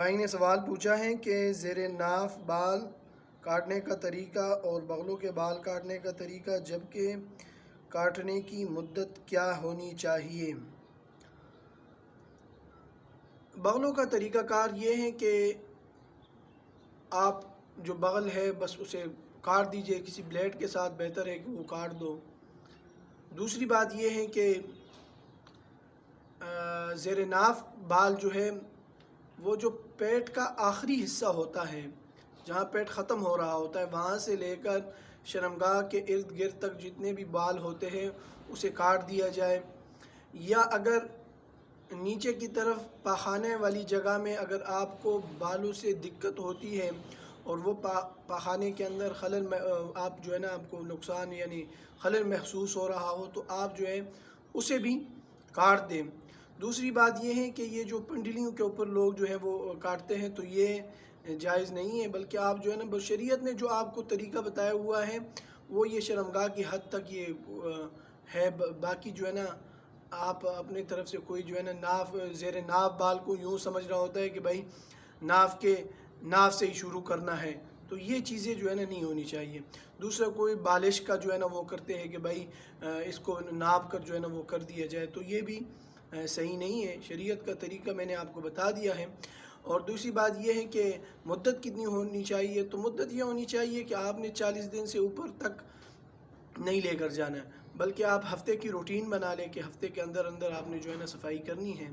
بھائی نے سوال پوچھا ہے کہ زیر ناف بال کاٹنے کا طریقہ اور بغلوں کے بال کاٹنے کا طریقہ، جبکہ کاٹنے کی مدت کیا ہونی چاہیے؟ بغلوں کا طریقہ کار یہ ہے کہ آپ جو بغل ہے بس اسے کاٹ دیجئے کسی بلیڈ کے ساتھ، بہتر ہے کہ وہ کاٹ دو۔ دوسری بات یہ ہے کہ زیر ناف بال جو ہے وہ جو پیٹ کا آخری حصہ ہوتا ہے، جہاں پیٹ ختم ہو رہا ہوتا ہے، وہاں سے لے کر شرمگاہ کے ارد گرد تک جتنے بھی بال ہوتے ہیں اسے کاٹ دیا جائے۔ یا اگر نیچے کی طرف پاخانے والی جگہ میں اگر آپ کو بالوں سے دقت ہوتی ہے اور وہ پاخانے کے اندر خلل آپ جو ہے نا آپ کو نقصان یعنی خلل محسوس ہو رہا ہو، تو آپ جو ہے اسے بھی کاٹ دیں۔ دوسری بات یہ ہے کہ یہ جو پنڈلیوں کے اوپر لوگ جو ہے وہ کاٹتے ہیں تو یہ جائز نہیں ہے، بلکہ آپ جو ہے نا شریعت نے جو آپ کو طریقہ بتایا ہوا ہے وہ یہ شرمگاہ کی حد تک یہ ہے۔ باقی جو ہے نا آپ اپنی طرف سے کوئی جو ہے نا ناف زیر ناف بال کو یوں سمجھ رہا ہوتا ہے کہ بھائی ناف سے ہی شروع کرنا ہے، تو یہ چیزیں جو ہے نا نہیں ہونی چاہیے۔ دوسرا کوئی بالش کا جو ہے نا وہ کرتے ہیں کہ بھائی اس کو ناپ کر جو ہے نا وہ کر دیا جائے، تو یہ بھی صحیح نہیں ہے۔ شریعت کا طریقہ میں نے آپ کو بتا دیا ہے۔ اور دوسری بات یہ ہے کہ مدت کتنی ہونی چاہیے، تو مدت یہ ہونی چاہیے کہ آپ نے 40 دن سے اوپر تک نہیں لے کر جانا ہے، بلکہ آپ ہفتے کی روٹین بنا لیں کہ ہفتے کے اندر اندر آپ نے جو ہے نا صفائی کرنی ہے۔